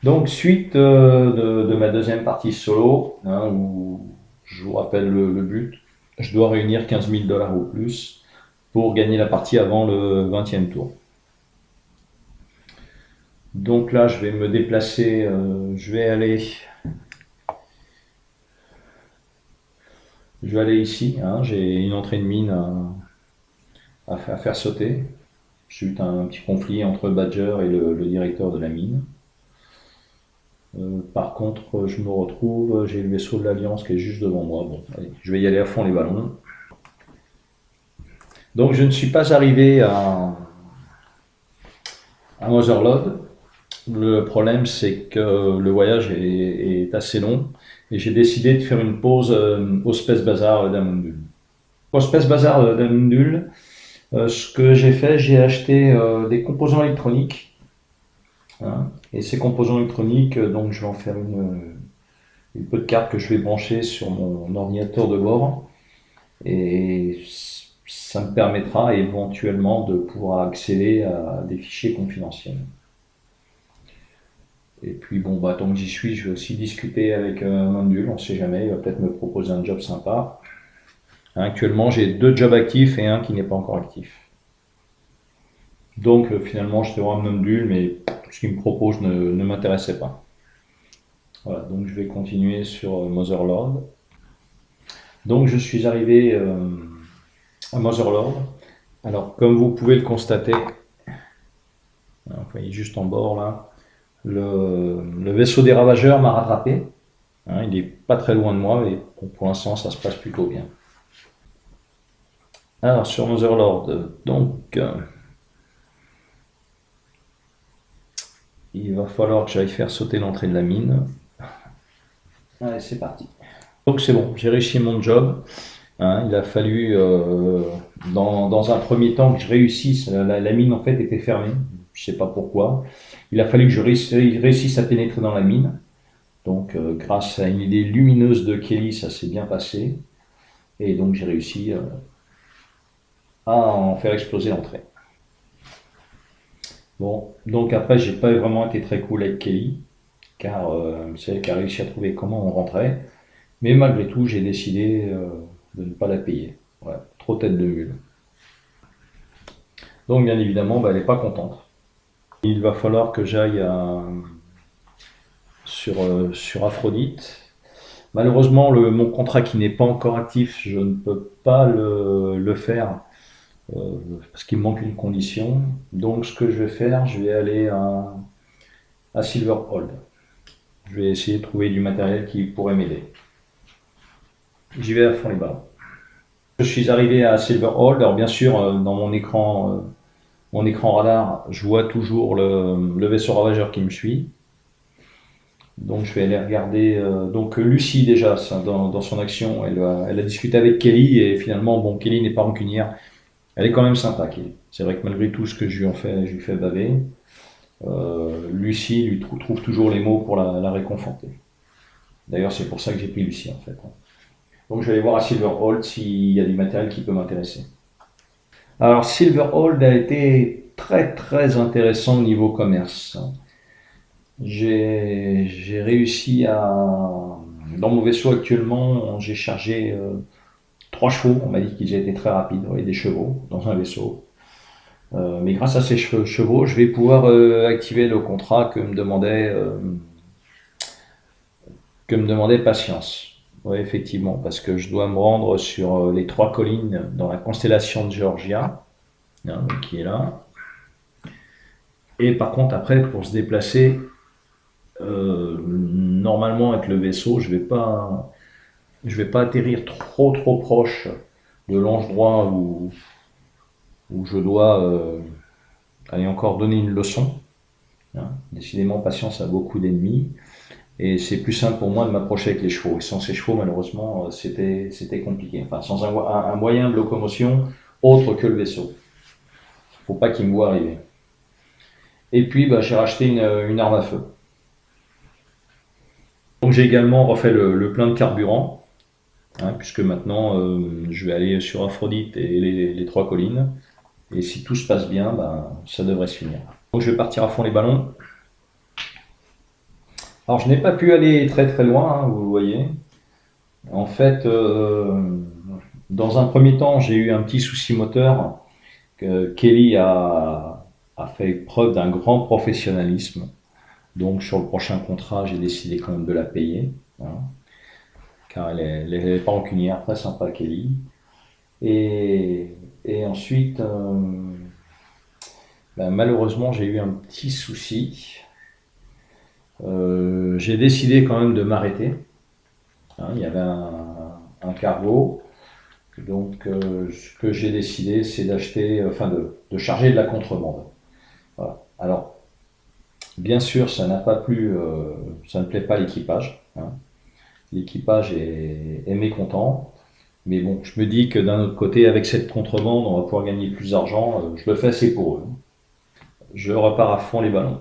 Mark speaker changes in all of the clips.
Speaker 1: Donc, suite de ma deuxième partie solo, hein, où je vous rappelle le but, je dois réunir 15 000 dollars ou plus pour gagner la partie avant le 20e tour. Donc là, je vais me déplacer, je vais aller ici, hein, j'ai une entrée de mine à faire sauter. Suite à un petit conflit entre Badger et le directeur de la mine. Par contre, je me retrouve, j'ai le vaisseau de l'Alliance qui est juste devant moi. Bon, allez, je vais y aller à fond les ballons. Donc je ne suis pas arrivé à Motherlode. Le problème, c'est que le voyage est assez long et j'ai décidé de faire une pause au Space Bazar d'Amundul. Au Space Bazar d'Amundul, ce que j'ai fait, j'ai acheté des composants électroniques, hein, et ces composants électroniques, donc je vais en faire une petite carte que je vais brancher sur mon ordinateur de bord et ça me permettra éventuellement de pouvoir accéder à des fichiers confidentiels. Et puis bon, bah, tant que j'y suis, je vais aussi discuter avec Mandul, on ne sait jamais, il va peut-être me proposer un job sympa. Actuellement, j'ai 2 jobs actifs et un qui n'est pas encore actif. Donc finalement, je te rends Mandul, mais ce qu'il me propose ne m'intéressait pas. Voilà, donc je vais continuer sur Motherlord. Donc je suis arrivé à Motherlord. Alors, comme vous pouvez le constater, vous voyez juste en bord là, le vaisseau des ravageurs m'a rattrapé. Hein, il n'est pas très loin de moi, mais bon, pour l'instant, ça se passe plutôt bien. Alors, sur Motherlord, donc, il va falloir que j'aille faire sauter l'entrée de la mine. Allez, c'est parti. Donc, c'est bon, j'ai réussi mon job. Hein, il a fallu, dans un premier temps, que je réussisse. La mine, en fait, était fermée. Je ne sais pas pourquoi. Il a fallu que je réussisse à pénétrer dans la mine. Donc, grâce à une idée lumineuse de Kelly, ça s'est bien passé. Et donc, j'ai réussi à en faire exploser l'entrée. Bon, donc après, j'ai pas vraiment été très cool avec Kelly, car c'est elle qui a réussi à trouver comment on rentrait. Mais malgré tout, j'ai décidé de ne pas la payer. Ouais, trop tête de mule. Donc, bien évidemment, bah, elle n'est pas contente. Il va falloir que j'aille sur Aphrodite. Malheureusement, mon contrat qui n'est pas encore actif, je ne peux pas le faire parce qu'il me manque une condition. Donc, ce que je vais faire, je vais aller à Silverhold. Je vais essayer de trouver du matériel qui pourrait m'aider. J'y vais à fond les balles. Je suis arrivé à Silverhold. Alors, bien sûr, dans mon écran radar, je vois toujours le vaisseau ravageur qui me suit. Donc je vais aller regarder. Donc Lucie déjà, dans son action, elle a discuté avec Kelly et finalement, bon, Kelly n'est pas rancunière. Elle est quand même sympa, Kelly. C'est vrai que malgré tout ce que je lui fais baver, Lucie lui trouve toujours les mots pour la réconforter. D'ailleurs, c'est pour ça que j'ai pris Lucie en fait. Donc je vais aller voir à Silverhold s'il y a du matériel qui peut m'intéresser. Alors Silverhold a été très très intéressant au niveau commerce. J'ai réussi à... Dans mon vaisseau actuellement, j'ai chargé 3 chevaux. On m'a dit qu'ils étaient très rapides, oui, des chevaux dans un vaisseau. Mais grâce à ces chevaux, je vais pouvoir activer le contrat que me demandait Patience. Oui, effectivement, parce que je dois me rendre sur les 3 collines dans la constellation de Georgia, hein, qui est là. Et par contre, après, pour se déplacer, normalement avec le vaisseau, je vais pas atterrir trop proche de l'ange droit où je dois aller encore donner une leçon. Hein. Décidément, Patience a beaucoup d'ennemis et c'est plus simple pour moi de m'approcher avec les chevaux. Et sans ces chevaux, malheureusement, c'était compliqué. Enfin, sans un moyen de locomotion autre que le vaisseau. Faut pas qu'il me voit arriver. Et puis, bah, j'ai racheté une arme à feu. Donc j'ai également refait le plein de carburant. Hein, puisque maintenant je vais aller sur Aphrodite et les 3 collines. Et si tout se passe bien, ben, ça devrait se finir. Donc je vais partir à fond les ballons. Alors je n'ai pas pu aller très très loin, hein, vous le voyez. En fait, dans un premier temps, j'ai eu un petit souci moteur. Que Kelly a fait preuve d'un grand professionnalisme. Donc sur le prochain contrat, j'ai décidé quand même de la payer, hein, car elle est pas rancunière, très sympa Kelly. Et, et ensuite, ben, malheureusement, j'ai eu un petit souci. J'ai décidé quand même de m'arrêter, hein. Il y avait un cargo. Donc, ce que j'ai décidé, c'est d'acheter, enfin de charger de la contrebande. Voilà. Alors, bien sûr, ça n'a pas plu, ça ne plaît pas à l'équipage, hein. L'équipage est mécontent, mais bon, je me dis que d'un autre côté, avec cette contrebande, on va pouvoir gagner plus d'argent. Je le fais assez pour eux. Je repars à fond les ballons.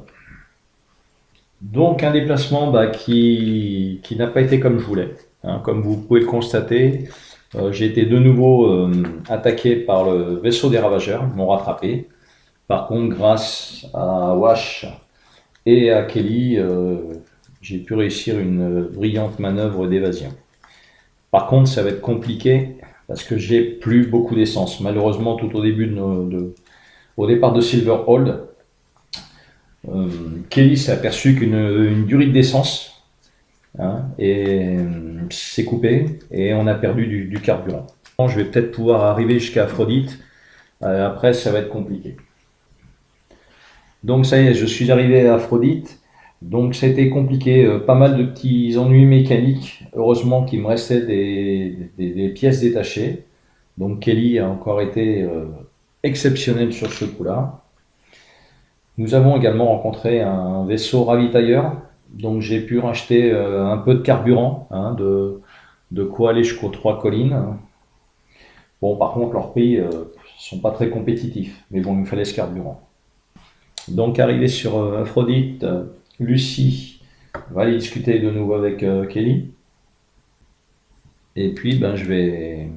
Speaker 1: Donc, un déplacement bah, qui n'a pas été comme je voulais, hein. Comme vous pouvez le constater, j'ai été de nouveau attaqué par le vaisseau des ravageurs. Ils m'ont rattrapé. Par contre, grâce à Wash et à Kelly, j'ai pu réussir une brillante manœuvre d'évasion. Par contre, ça va être compliqué parce que j'ai plus beaucoup d'essence. Malheureusement, tout au début au départ de Silverhold, Kelly s'est aperçu qu'une durite d'essence, hein, et s'est coupée et on a perdu du carburant. Je vais peut-être pouvoir arriver jusqu'à Aphrodite. Après, ça va être compliqué. Donc ça y est, je suis arrivé à Aphrodite. Donc c'était compliqué, pas mal de petits ennuis mécaniques. Heureusement qu'il me restait des pièces détachées. Donc Kelly a encore été exceptionnel sur ce coup-là. Nous avons également rencontré un vaisseau ravitailleur. Donc j'ai pu racheter un peu de carburant, hein, de quoi aller jusqu'aux 3 collines. Bon, par contre, leurs prix sont pas très compétitifs. Mais bon, il me fallait ce carburant. Donc arrivé sur Aphrodite, Lucie va aller discuter de nouveau avec Kelly. Et puis ben, je vais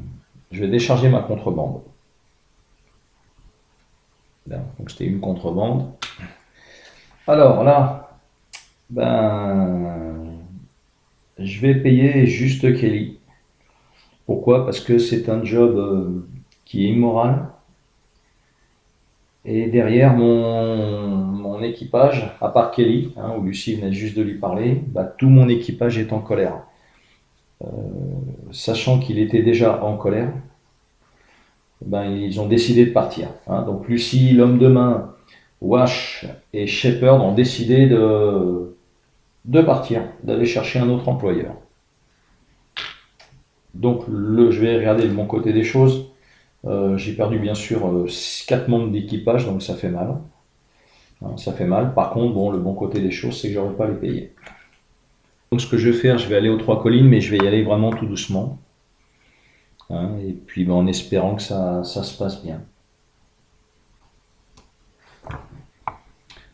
Speaker 1: décharger ma contrebande. Là, donc c'était une contrebande. Alors là, ben, je vais payer juste Kelly. Pourquoi? Parce que c'est un job qui est immoral. Et derrière mon équipage, à part Kelly, hein, où Lucie venait juste de lui parler, bah, tout mon équipage est en colère. Sachant qu'il était déjà en colère, ben, ils ont décidé de partir, hein. Donc Lucie, l'homme de main, Wash et Shepard ont décidé de partir, d'aller chercher un autre employeur. Donc je vais regarder de mon côté des choses. J'ai perdu bien sûr 4 membres d'équipage, donc ça fait mal, hein, ça fait mal. Par contre, bon, le bon côté des choses, c'est que j'aurais pas à les payer. Donc ce que je vais faire, je vais aller aux 3 collines, mais je vais y aller vraiment tout doucement, hein, et puis ben, en espérant que ça se passe bien.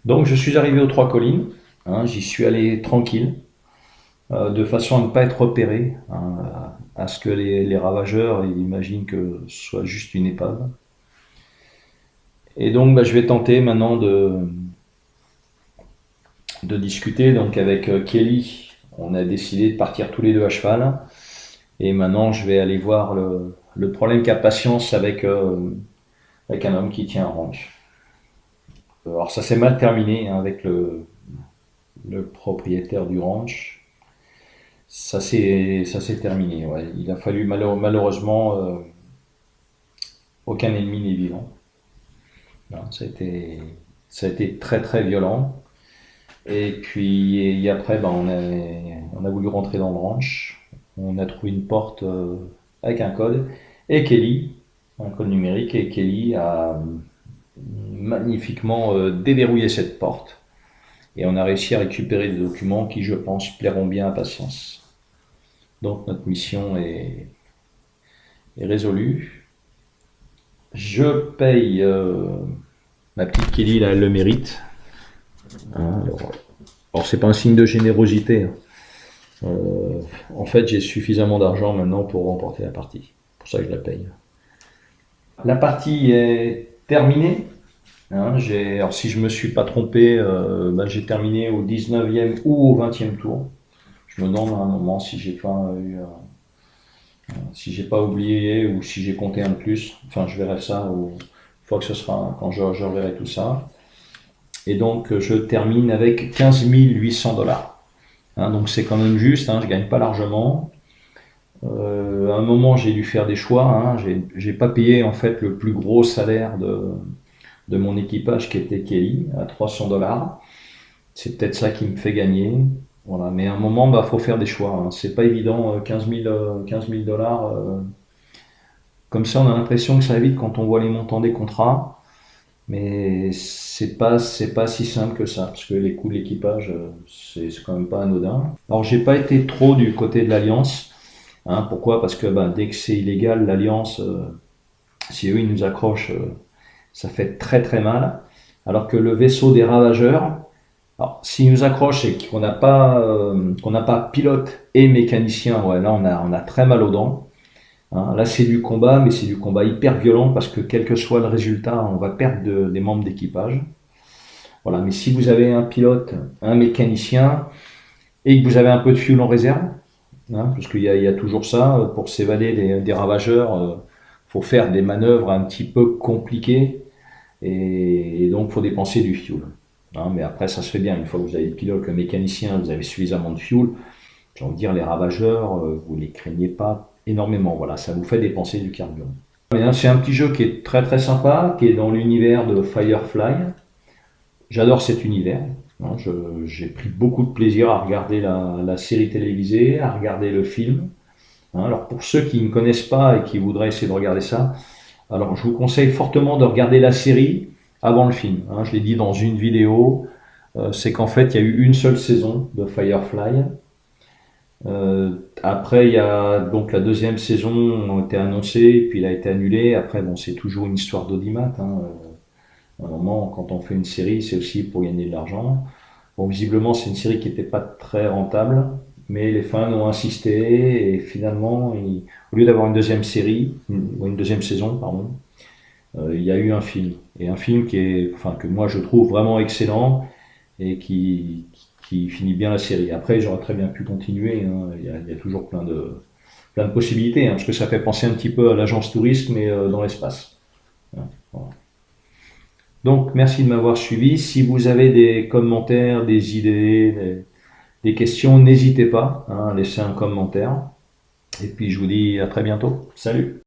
Speaker 1: Donc je suis arrivé aux 3 collines, hein, j'y suis allé tranquille, de façon à ne pas être repéré, hein, à ce que les ravageurs imaginent que ce soit juste une épave. Et donc bah, je vais tenter maintenant de discuter donc avec Kelly. On a décidé de partir tous les deux à cheval. Et maintenant je vais aller voir le problème qu'a Patience avec un homme qui tient un ranch. Alors ça s'est mal terminé, hein, avec le propriétaire du ranch. Ça s'est terminé. Ouais. Il a fallu malheureusement aucun ennemi n'est vivant. Non, ça a été très très violent. Et puis et après, ben, on a voulu rentrer dans le ranch. On a trouvé une porte avec un code. Et Kelly, un code numérique, et Kelly a magnifiquement déverrouillé cette porte. Et on a réussi à récupérer des documents qui, je pense, plairont bien à Patience. Donc notre mission est résolue. Je paye ma petite Kelly, là, elle le mérite. Hein, alors c'est pas un signe de générosité, hein. En fait, j'ai suffisamment d'argent maintenant pour remporter la partie. C'est pour ça que je la paye. La partie est terminée. Hein, alors si je me suis pas trompé, bah, j'ai terminé au 19e ou au 20e tour. Je me demande à un moment si j'ai pas eu, si j'ai pas oublié ou si j'ai compté un de plus. Enfin, je verrai ça une fois que ce sera quand je reverrai tout ça. Et donc, je termine avec 15 800 dollars. Hein, donc c'est quand même juste, hein, je gagne pas largement. À un moment, j'ai dû faire des choix. Hein, j'ai pas payé en fait le plus gros salaire de mon équipage qui était Kelly à 300 dollars. C'est peut-être ça qui me fait gagner. Voilà. Mais à un moment, bah, faut faire des choix. Hein. C'est pas évident, 15 000 dollars. Comme ça, on a l'impression que ça va vite quand on voit les montants des contrats. Mais c'est pas si simple que ça, parce que les coûts de l'équipage, c'est quand même pas anodin. Alors, j'ai pas été trop du côté de l'Alliance. Hein, pourquoi? Parce que bah, dès que c'est illégal, l'Alliance, si eux ils nous accrochent, ça fait très très mal. Alors que le vaisseau des ravageurs, alors, s'il nous accroche et qu'on n'a pas pilote et mécanicien, ouais, là on a très mal aux dents. Hein. Là c'est du combat, mais c'est du combat hyper violent parce que quel que soit le résultat, on va perdre des membres d'équipage. Voilà, mais si vous avez un pilote, un mécanicien et que vous avez un peu de fuel en réserve, hein, parce il y a toujours ça, pour s'évader des ravageurs, faut faire des manœuvres un petit peu compliquées et donc faut dépenser du fuel. Hein, mais après, ça se fait bien. Une fois que vous avez le pilote, le mécanicien, vous avez suffisamment de fuel. J'ai envie de dire, les ravageurs, vous les craignez pas énormément. Voilà, ça vous fait dépenser du carburant. C'est un petit jeu qui est très très sympa, qui est dans l'univers de Firefly. J'adore cet univers. Hein, j'ai pris beaucoup de plaisir à regarder la série télévisée, à regarder le film. Hein, alors pour ceux qui ne connaissent pas et qui voudraient essayer de regarder ça, alors je vous conseille fortement de regarder la série avant le film. Hein, je l'ai dit dans une vidéo, c'est qu'en fait il y a eu une seule saison de Firefly. Après il y a donc la deuxième saison a été annoncée, puis il a été annulé. Après bon c'est toujours une histoire d'audimat. Hein. À un moment quand on fait une série c'est aussi pour gagner de l'argent. Bon visiblement c'est une série qui n'était pas très rentable, mais les fans ont insisté et finalement au lieu d'avoir une deuxième série, une deuxième saison pardon, il y a eu un film. Et un film enfin, que moi je trouve vraiment excellent et qui finit bien la série. Après, j'aurais très bien pu continuer. Hein. Il y a toujours plein de possibilités, hein, parce que ça fait penser un petit peu à l'agence touriste, mais dans l'espace. Hein. Voilà. Donc, merci de m'avoir suivi. Si vous avez des commentaires, des idées, des questions, n'hésitez pas hein, à laisser un commentaire. Et puis, je vous dis à très bientôt. Salut!